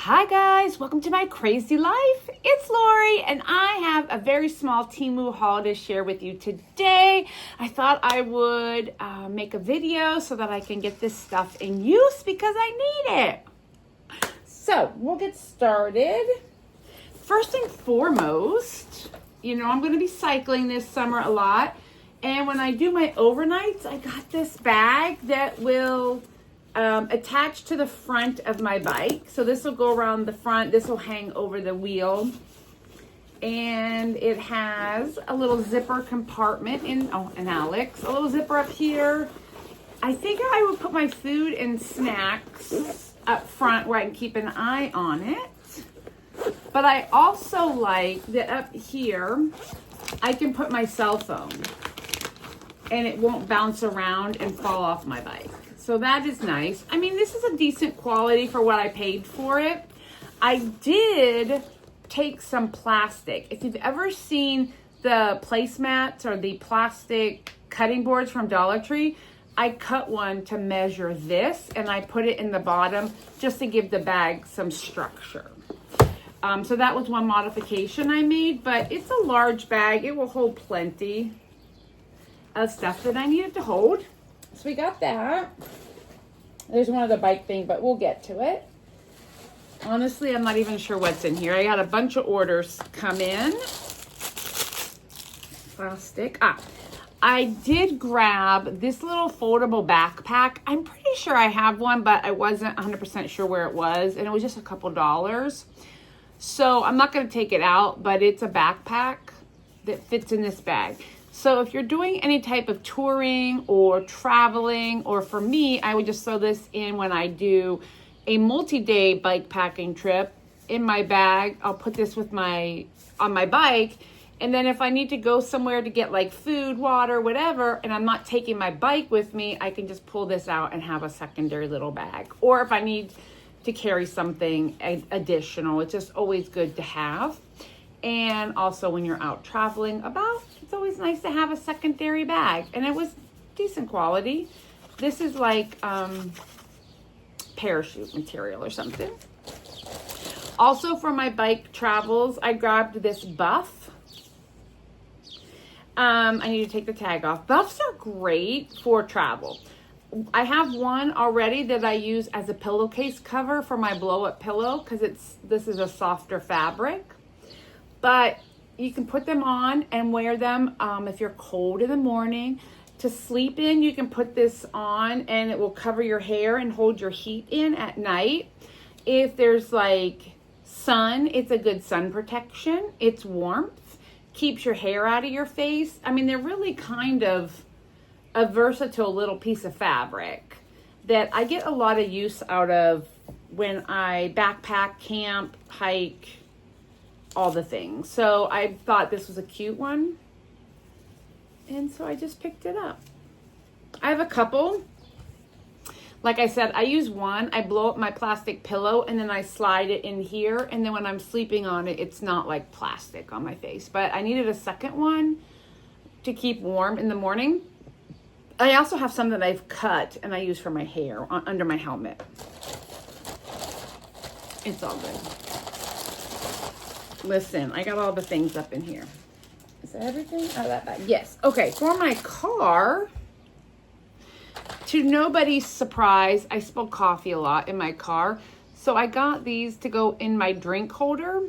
Hi guys, welcome to my crazy life. It's Lori and I have a very small Temu haul to share with you today. I thought I would make a video so that I can get this stuff in use because I need it. So we'll get started. First and foremost, I'm going to be cycling this summer a lot. And when I do my overnights, I got this bag that will attached to the front of my bike. So this will go around the front. This will hang over the wheel. And it has a little zipper compartment and Alex, a little zipper up here. I think I would put my food and snacks up front where I can keep an eye on it. But I also like that up here, I can put my cell phone and it won't bounce around and fall off my bike. So that is nice. I mean, this is a decent quality for what I paid for it. I did take some plastic. If you've ever seen the placemats or the plastic cutting boards from Dollar Tree, I cut one to measure this and I put it in the bottom just to give the bag some structure. So that was one modification I made, but it's a large bag. It will hold plenty of stuff that I needed to hold. So we got that. There's one other bike thing, but we'll get to it. Honestly, I'm not even sure what's in here. I got a bunch of orders come in. Plastic. I did grab this little foldable backpack. I'm pretty sure I have one, but I wasn't 100% sure where it was. And it was just a couple dollars. So I'm not going to take it out, but it's a backpack that fits in this bag. So if you're doing any type of touring or traveling, or for me, I would just throw this in when I do a multi-day bike packing trip in my bag. I'll put this on my bike. And then if I need to go somewhere to get like food, water, whatever, and I'm not taking my bike with me, I can just pull this out and have a secondary little bag. Or if I need to carry something additional, it's just always good to have. And also when you're out traveling about, it's always nice to have a secondary bag. And it was decent quality. This is like parachute material or something. Also for my bike travels, I grabbed this buff. I need to take the tag off. Buffs are great for travel. I have one already that I use as a pillowcase cover for my blow-up pillow because this is a softer fabric. But you can put them on and wear them if you're cold in the morning. To sleep in, you can put this on and it will cover your hair and hold your heat in at night. If there's like sun, it's a good sun protection. It's warmth, keeps your hair out of your face. I mean, they're really kind of a versatile little piece of fabric that I get a lot of use out of when I backpack, camp, hike, all the things. So I thought this was a cute one. And so I just picked it up. I have a couple. Like I said, I use one. I blow up my plastic pillow and then I slide it in here. And then when I'm sleeping on it, it's not like plastic on my face. But I needed a second one to keep warm in the morning. I also have some that I've cut and I use for my hair under my helmet. It's all good. Listen, I got all the things up in here. Is that everything? Oh, that bag. Yes. Okay, for my car, to nobody's surprise, I spill coffee a lot in my car. So I got these to go in my drink holder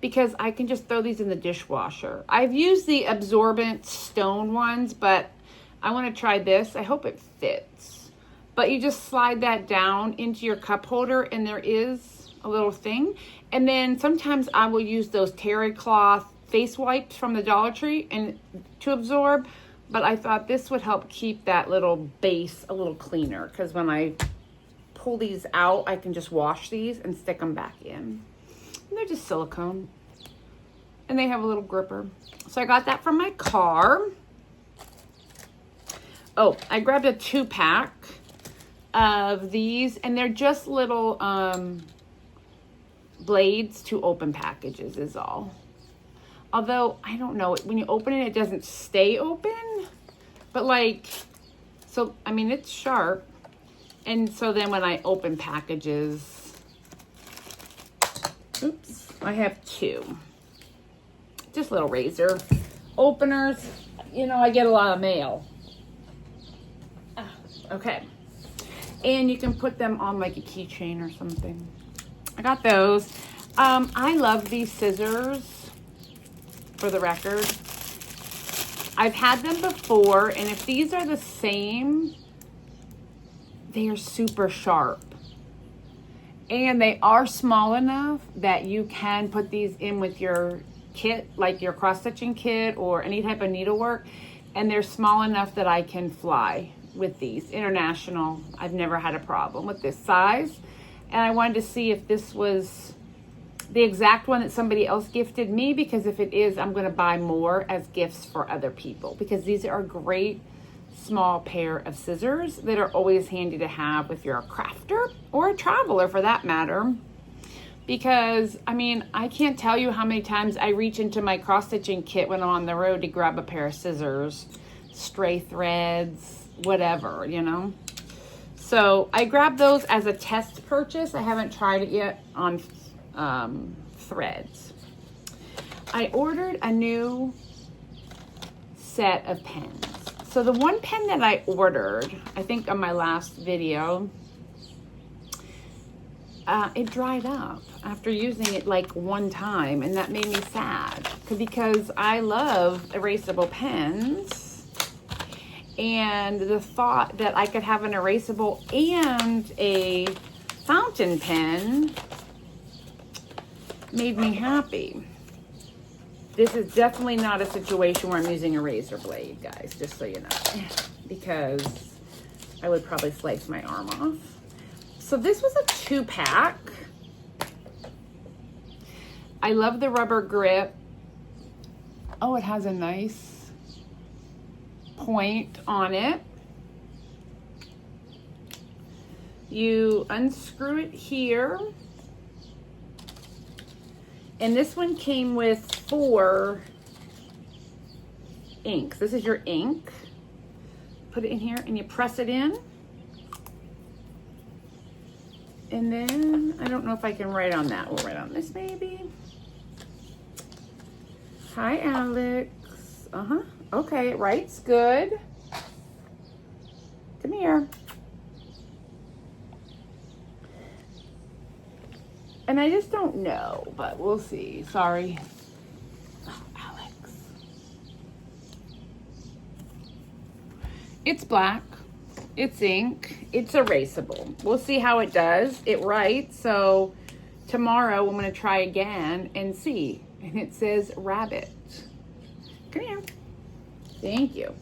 because I can just throw these in the dishwasher. I've used the absorbent stone ones, but I want to try this. I hope it fits. But you just slide that down into your cup holder and there is a little thing. And then sometimes I will use those terry cloth face wipes from the Dollar Tree and to absorb. But I thought this would help keep that little base a little cleaner. Because when I pull these out, I can just wash these and stick them back in. And they're just silicone. And they have a little gripper. So I got that from my car. Oh, I grabbed a 2-pack of these. And they're just little blades to open packages is all. Although, I don't know, when you open it, it doesn't stay open. But like, so, I mean, it's sharp. And so then when I open packages, Oops, I have two. Just little razor openers. You know, I get a lot of mail. Okay. And you can put them on like a keychain or something. I got those. I love these scissors, for the record. I've had them before, and if these are the same, they are super sharp. And they are small enough that you can put these in with your kit, like your cross-stitching kit or any type of needlework. And they're small enough that I can fly with these. International, I've never had a problem with this size. And I wanted to see if this was the exact one that somebody else gifted me, because if it is, I'm going to buy more as gifts for other people, because these are a great small pair of scissors that are always handy to have if you're a crafter or a traveler for that matter. Because, I mean, I can't tell you how many times I reach into my cross-stitching kit when I'm on the road to grab a pair of scissors, stray threads, whatever, you know. So I grabbed those as a test purchase. I haven't tried it yet on threads. I ordered a new set of pens. So the one pen that I ordered, I think on my last video, it dried up after using it like one time, and that made me sad because I love erasable pens. And the thought that I could have an erasable and a fountain pen made me happy. This is definitely not a situation where I'm using a razor blade, guys, just so you know, because I would probably slice my arm off. So this was a 2-pack. I love the rubber grip. Oh, it has a nice point on it. You unscrew it here. And this one came with 4 inks. This is your ink. Put it in here and you press it in. And then, I don't know if I can write on that. We'll write on this maybe. Hi, Alex. Okay, it writes good. Come here. And I just don't know, but we'll see. Sorry. Oh, Alex. It's black. It's ink. It's erasable. We'll see how it does. It writes. So tomorrow I'm going to try again and see. And it says rabbit. Come here. Thank you.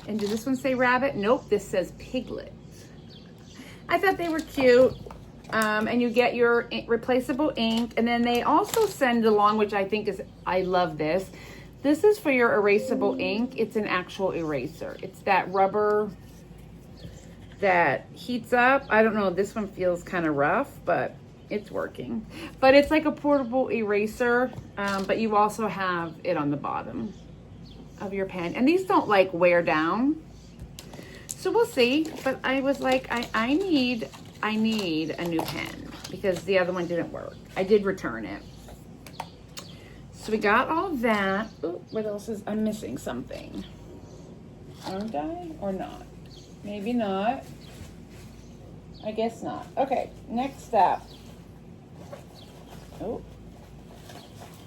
And does this one say rabbit? Nope, this says piglet. I thought they were cute. And you get your replaceable ink. And then they also send along, which I think is, I love this. This is for your erasable ink. It's an actual eraser. It's that rubber that heats up. I don't know, this one feels kind of rough, but it's working. But it's like a portable eraser, but you also have it on the bottom of your pen. And these don't like wear down. So we'll see. But I was like, I need a new pen because the other one didn't work. I did return it. So we got all that. Ooh, what else is, I'm missing something. Aren't I? Or not? Maybe not. I guess not. Okay, next up. Oh,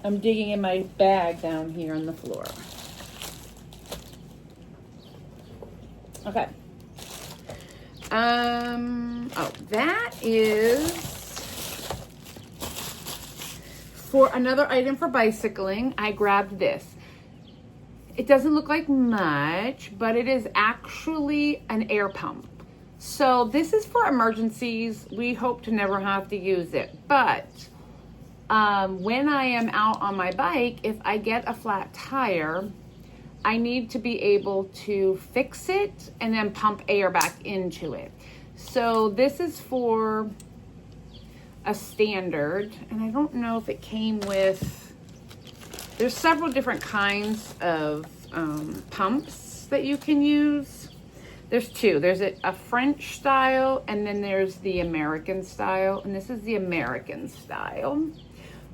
I'm digging in my bag down here on the floor. Okay. Oh, that is for another item for bicycling. I grabbed this. It doesn't look like much, but it is actually an air pump. So this is for emergencies. We hope to never have to use it. But when I am out on my bike, if I get a flat tire, I need to be able to fix it and then pump air back into it. So this is for a standard, and I don't know if it came with, there's several different kinds of pumps that you can use. There's 2. There's a French style, and then there's the American style, and this is the American style.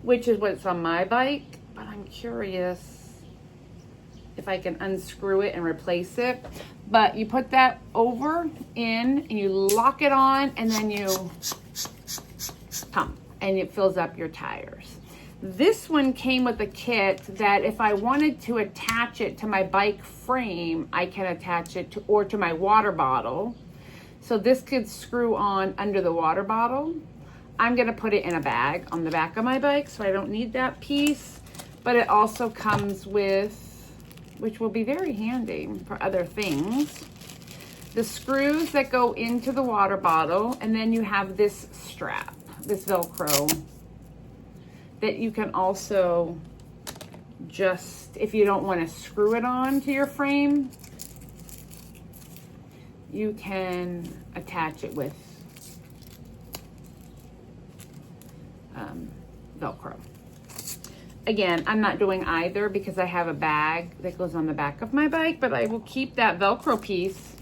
which is what's on my bike, but I'm curious if I can unscrew it and replace it. But you put that over in and you lock it on, and then you pump and it fills up your tires. This one came with a kit that if I wanted to attach it to my bike frame, I can attach it to, or to my water bottle. So this could screw on under the water bottle. I'm gonna put it in a bag on the back of my bike, so I don't need that piece. But it also comes with, which will be very handy for other things, the screws that go into the water bottle, and then you have this strap, this Velcro, that you can also just, if you don't want to screw it on to your frame, you can attach it with Velcro. Again, I'm not doing either because I have a bag that goes on the back of my bike, but I will keep that Velcro piece.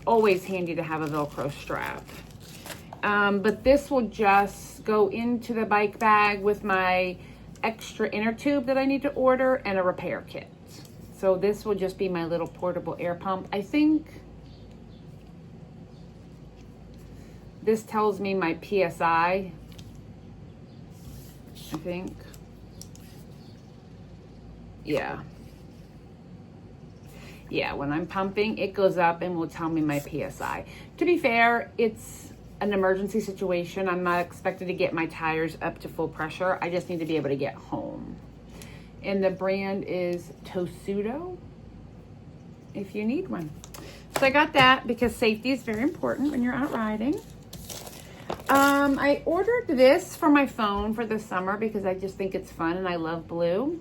Always handy to have a Velcro strap. But this will just go into the bike bag with my extra inner tube that I need to order and a repair kit. So this will just be my little portable air pump. I think this tells me my PSI, I think. Yeah, when I'm pumping, it goes up and will tell me my PSI. To be fair, it's an emergency situation. I'm not expected to get my tires up to full pressure. I just need to be able to get home. And the brand is Tosudo, if you need one. So I got that because safety is very important when you're out riding. I ordered this for my phone for the summer because I just think it's fun and I love blue.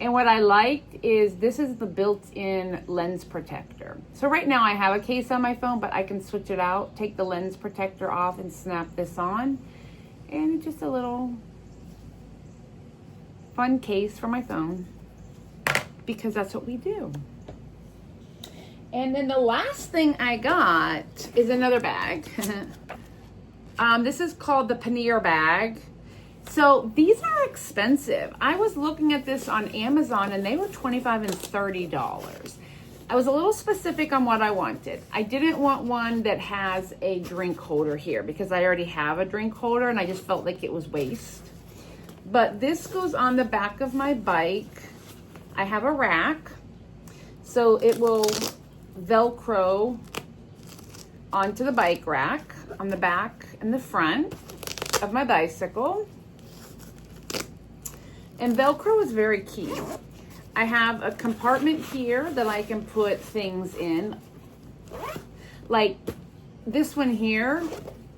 And what I liked is this is the built-in lens protector. So right now I have a case on my phone, but I can switch it out, take the lens protector off and snap this on. And it's just a little fun case for my phone because that's what we do. And then the last thing I got is another bag. This is called the Pannier bag. So these are expensive. I was looking at this on Amazon and they were $25 and $30. I was a little specific on what I wanted. I didn't want one that has a drink holder here because I already have a drink holder and I just felt like it was waste. But this goes on the back of my bike. I have a rack, so it will Velcro onto the bike rack on the back and the front of my bicycle. And Velcro is very key. I have a compartment here that I can put things in. Like this one here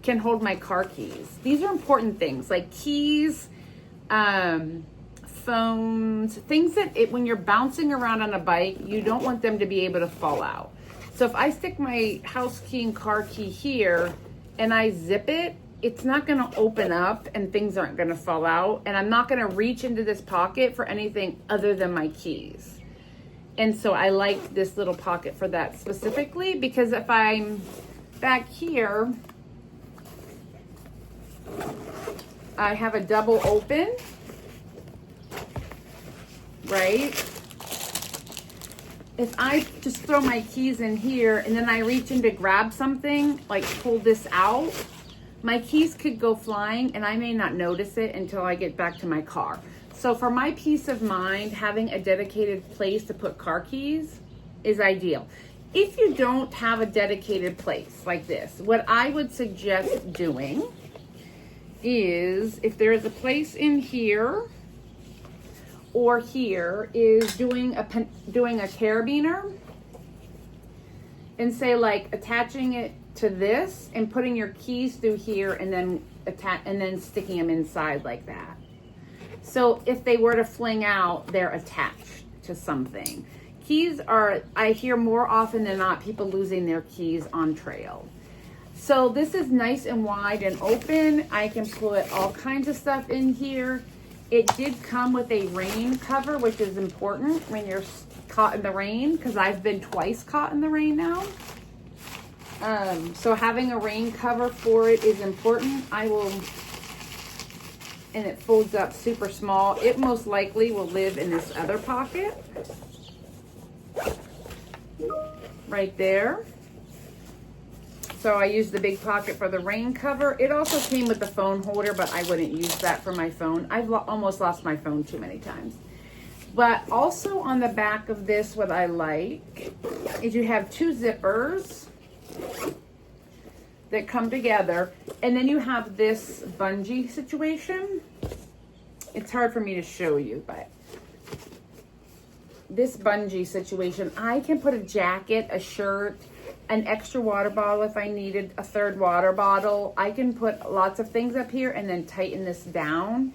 can hold my car keys. These are important things like keys, phones, things that when you're bouncing around on a bike, you don't want them to be able to fall out. So if I stick my house key and car key here and I zip it, it's not gonna open up and things aren't gonna fall out. And I'm not gonna reach into this pocket for anything other than my keys. And so I like this little pocket for that specifically because if I'm back here, I have a double open, right? If I just throw my keys in here and then I reach in to grab something, like pull this out, my keys could go flying and I may not notice it until I get back to my car. So for my peace of mind, having a dedicated place to put car keys is ideal. If you don't have a dedicated place like this, what I would suggest doing is, if there is a place in here or here, is doing a carabiner and say like attaching it to this and putting your keys through here and then sticking them inside like that. So if they were to fling out, they're attached to something. Keys are, I hear more often than not, people losing their keys on trail. So this is nice and wide and open. I can put all kinds of stuff in here. It did come with a rain cover, which is important when you're caught in the rain, because I've been twice caught in the rain now. So having a rain cover for it is important. I will and it folds up super small. It most likely will live in this other pocket right there. So I used the big pocket for the rain cover. It also came with the phone holder, but I wouldn't use that for my phone. I've almost lost my phone too many times. But also on the back of this, what I like is you have two zippers that come together, and then you have this bungee situation. It's hard for me to show you, but this bungee situation, I can put a jacket, a shirt, an extra water bottle if I needed a third water bottle. I can put lots of things up here and then tighten this down,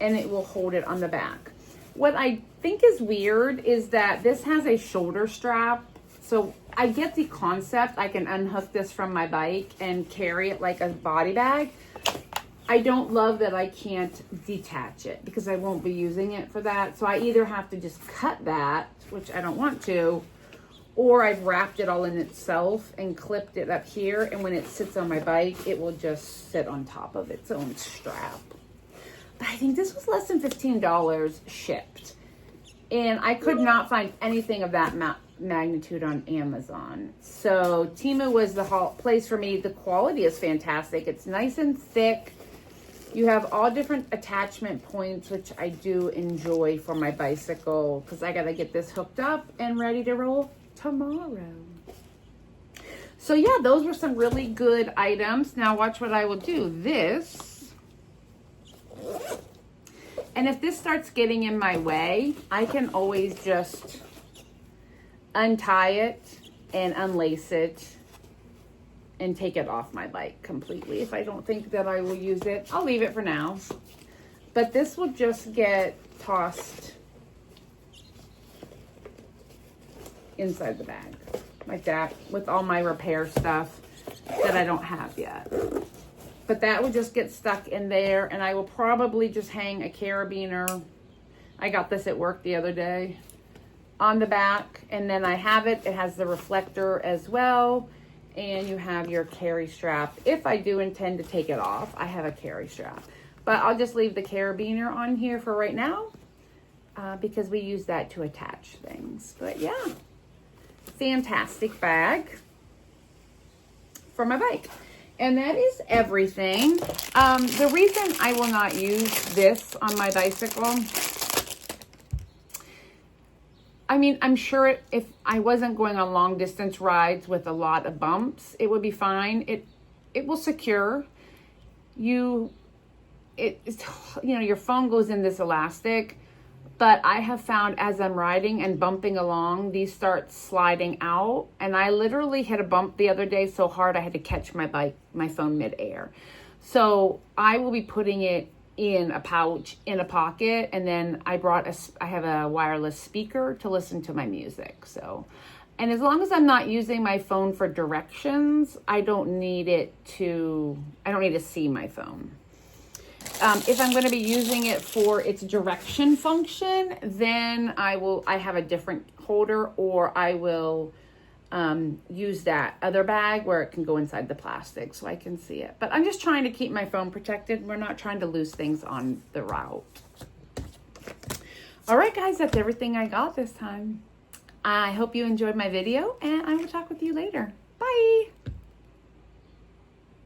and it will hold it on the back. What I think is weird is that this has a shoulder strap. So I get the concept. I can unhook this from my bike and carry it like a body bag. I don't love that I can't detach it because I won't be using it for that. So I either have to just cut that, which I don't want to, or I've wrapped it all in itself and clipped it up here. And when it sits on my bike, it will just sit on top of its own strap. But I think this was less than $15 shipped. And I could not find anything of that magnitude on Amazon. So Temu was the place for me. The quality is fantastic. It's nice and thick. You have all different attachment points, which I do enjoy for my bicycle because I got to get this hooked up and ready to roll tomorrow. So yeah, those were some really good items. Now watch what I will do. This. And if this starts getting in my way, I can always just untie it and unlace it and take it off my bike completely. If I don't think that I will use it, I'll leave it for now. But this will just get tossed inside the bag like that with all my repair stuff that I don't have yet. But that would just get stuck in there, and I will probably just hang a carabiner. I got this at work the other day on the back, and then I have it. It has the reflector as well, and you have your carry strap. If I do intend to take it off, I have a carry strap. But I'll just leave the carabiner on here for right now because we use that to attach things. But yeah, fantastic bag for my bike. And that is everything. The reason I will not use this on my bicycle, I mean, I'm sure if I wasn't going on long distance rides with a lot of bumps, it would be fine. It will secure you. It's, you know, your phone goes in this elastic, but I have found as I'm riding and bumping along, these start sliding out. And I literally hit a bump the other day so hard I had to catch my phone midair. So I will be putting it in a pouch, in a pocket. And then I have a wireless speaker to listen to my music. So, and as long as I'm not using my phone for directions, I don't need to see my phone. If I'm going to be using it for its direction function, then I have a different holder, or I will use that other bag where it can go inside the plastic so I can see it. But I'm just trying to keep my phone protected. We're not trying to lose things on the route. All right, guys, that's everything I got this time. I hope you enjoyed my video, and I will talk with you later. Bye.